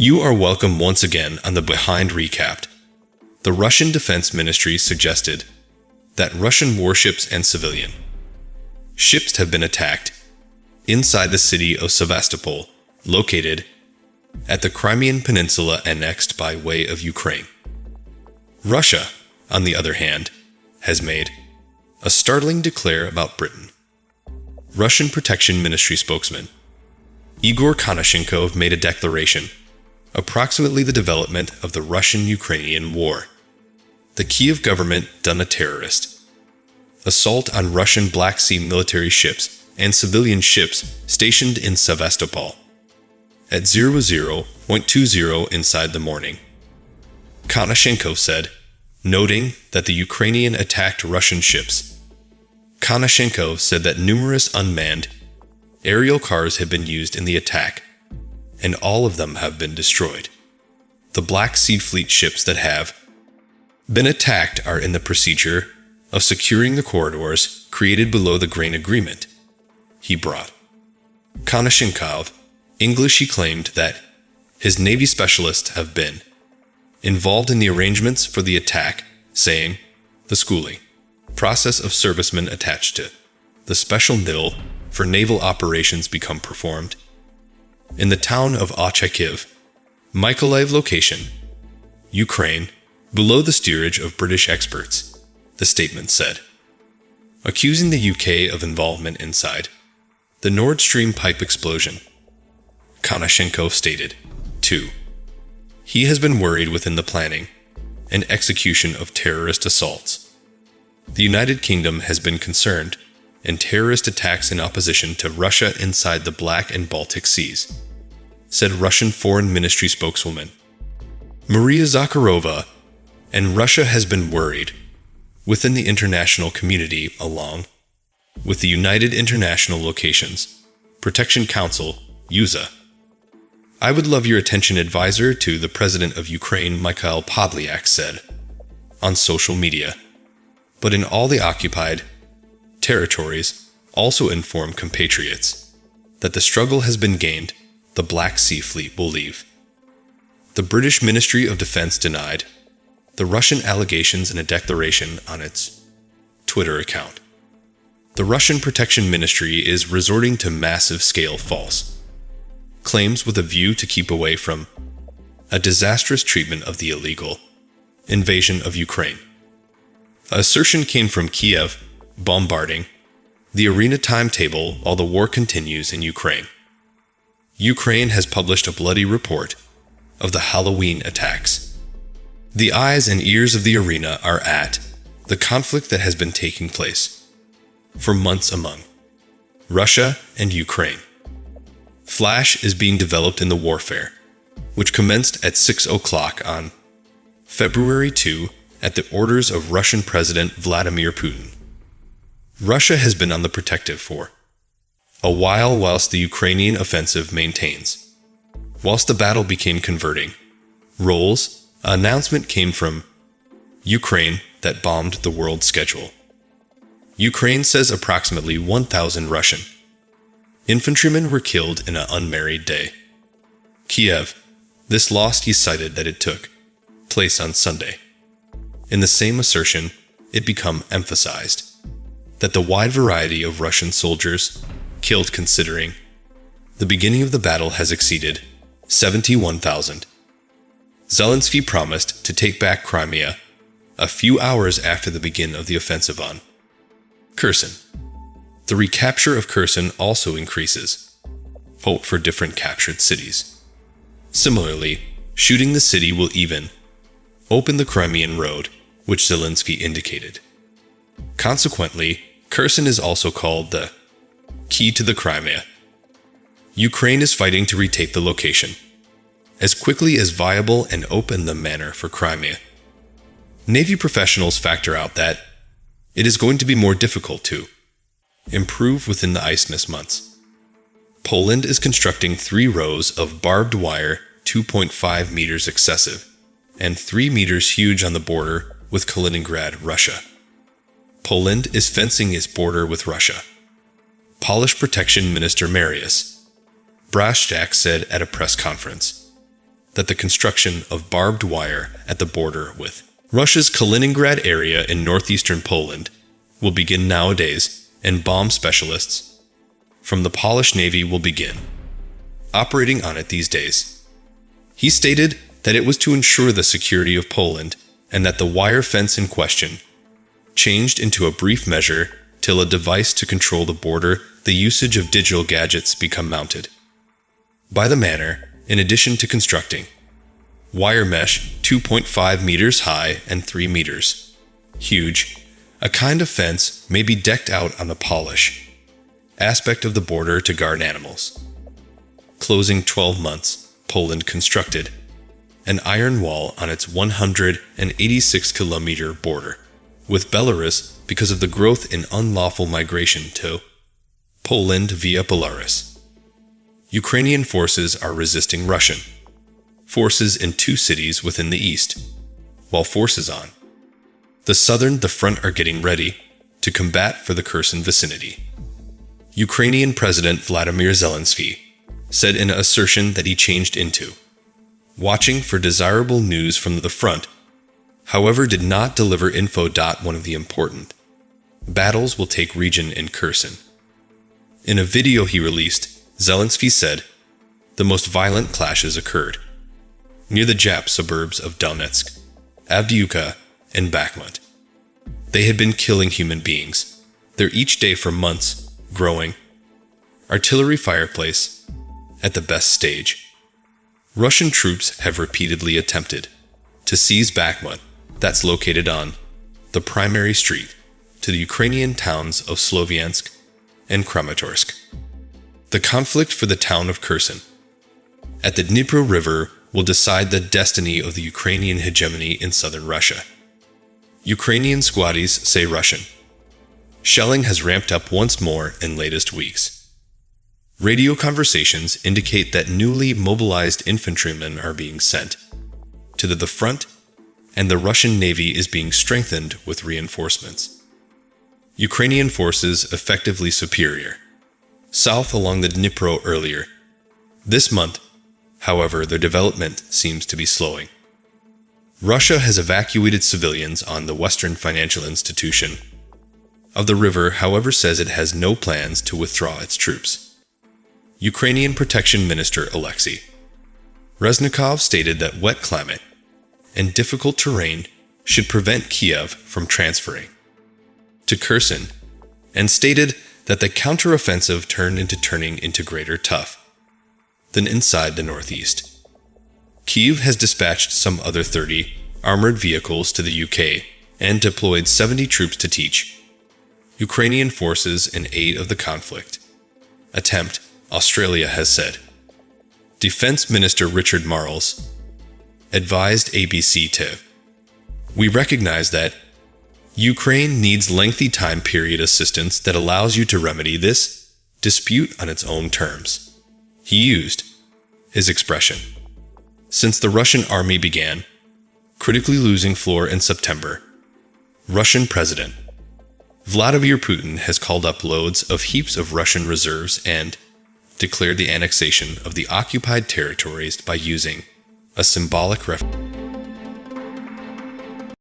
You are welcome once again on the Behind Recapped. The Russian Defense Ministry suggested that Russian warships and civilian ships have been attacked inside the city of Sevastopol, located at the Crimean Peninsula annexed by way of Ukraine. Russia, on the other hand, has made a startling declare about Britain. Russian Protection Ministry spokesman Igor Konashenkov made a declaration approximately the development of the Russian-Ukrainian war. The Kiev government done a terrorist assault on Russian Black Sea military ships and civilian ships stationed in Sevastopol at 00:20 inside the morning. Konashenkov said, noting that the Ukrainian attacked Russian ships. Konashenkov said that numerous unmanned aerial cars had been used in the attack, and all of them have been destroyed. The Black Sea Fleet ships that have been attacked are in the procedure of securing the corridors created below the grain agreement he brought. Konashenkov, English, he claimed that his Navy specialists have been involved in the arrangements for the attack, saying the schooling process of servicemen attached to the special NIL for naval operations become performed in the town of Ochakiv, Mykolaiv location, Ukraine, below the steerage of British experts, the statement said. Accusing the UK of involvement inside the Nord Stream pipe explosion, Konashenkov stated, 2. He has been worried within the planning and execution of terrorist assaults. The United Kingdom has been concerned in terrorist attacks in opposition to Russia inside the Black and Baltic Seas, said Russian Foreign Ministry spokeswoman Maria Zakharova, and Russia has been worried within the international community along with the United International Locations Protection Council, USA. I would love your attention, advisor to the President of Ukraine, Mikhail Podolyak, said on social media. But in all the occupied territories, also inform compatriots that the struggle has been gained, the Black Sea Fleet will leave. The British Ministry of Defense denied the Russian allegations in a declaration on its Twitter account. The Russian Protection Ministry is resorting to massive-scale false claims with a view to keep away from a disastrous treatment of the illegal invasion of Ukraine. The assertion came from Kiev bombarding the arena timetable while the war continues in Ukraine. Ukraine has published a bloody report of the Halloween attacks. The eyes and ears of the arena are at the conflict that has been taking place for months among Russia and Ukraine. Flash is being developed in the warfare, which commenced at 6 o'clock on February 2 at the orders of Russian President Vladimir Putin. Russia has been on the protective for a while whilst the Ukrainian offensive maintains. Whilst the battle became converting roles, an announcement came from Ukraine that bombed the world schedule. Ukraine says approximately 1,000 Russian infantrymen were killed in an unmarried day. Kiev, this loss he cited that it took place on Sunday. In the same assertion, it became emphasized that the wide variety of Russian soldiers killed considering the beginning of the battle has exceeded 71,000. Zelensky promised to take back Crimea a few hours after the beginning of the offensive on Kherson. The recapture of Kherson also increases hope for different captured cities. Similarly, shooting the city will even open the Crimean Road, which Zelensky indicated. Consequently, Kherson is also called the key to the Crimea. Ukraine is fighting to retake the location as quickly as viable and open the manner for Crimea. Navy professionals factor out that it is going to be more difficult to improve within the Isthmus months. Poland is constructing 3 rows of barbed wire 2.5 meters excessive and 3 meters huge on the border with Kaliningrad, Russia. Poland is fencing its border with Russia. Polish Protection Minister Mariusz Błaszczak said at a press conference. that the construction of barbed wire at the border with Russia's Kaliningrad area in northeastern Poland will begin nowadays, and bomb specialists from the Polish Navy will begin operating on it these days. He stated that it was to ensure the security of Poland and that the wire fence in question changed into a brief measure till a device to control the border, the usage of digital gadgets become mounted. By the manner, in addition to constructing wire mesh 2.5 meters high and 3 meters huge, a kind of fence may be decked out on the Polish aspect of the border to guard animals. Closing 12 months, Poland constructed an iron wall on its 186-kilometer border with Belarus because of the growth in unlawful migration to Poland via Belarus. Ukrainian forces are resisting Russian forces in 2 cities within the east, while forces on the front are getting ready to combat for the Kherson vicinity. Ukrainian President Vladimir Zelensky said in an assertion that he changed into watching for desirable news from the front, however did not deliver info. One of the important battles will take region in Kherson. In a video he released, Zelensky said the most violent clashes occurred near the Jap suburbs of Donetsk, Avdiivka, and Bakhmut. They had been killing human beings there each day for months, growing artillery fireplace at the best stage. Russian troops have repeatedly attempted to seize Bakhmut, that's located on the primary street to the Ukrainian towns of Sloviansk and Kramatorsk. The conflict for the town of Kherson at the Dnipro River will decide the destiny of the Ukrainian hegemony in southern Russia. Ukrainian squaddies say Russian shelling has ramped up once more in latest weeks. Radio conversations indicate that newly mobilized infantrymen are being sent to the front, and the Russian Navy is being strengthened with reinforcements. Ukrainian forces effectively superior south along the Dnipro earlier this month. However, their development seems to be slowing. Russia has evacuated civilians on the Western financial institution of the river, however, says it has no plans to withdraw its troops. Ukrainian Protection Minister Alexei Reznikov stated that wet climate and difficult terrain should prevent Kiev from transferring to Kherson, and stated that the counteroffensive turning into greater tough than inside the northeast. Kyiv has dispatched some other 30 armored vehicles to the UK and deployed 70 troops to teach Ukrainian forces in aid of the conflict attempt, Australia has said. Defense Minister Richard Marles advised ABC to, "We recognize that Ukraine needs lengthy time period assistance that allows you to remedy this dispute on its own terms." He used his expression. Since the Russian army began critically losing floor in September, Russian President Vladimir Putin has called up loads of heaps of Russian reserves and declared the annexation of the occupied territories by using a symbolic reference.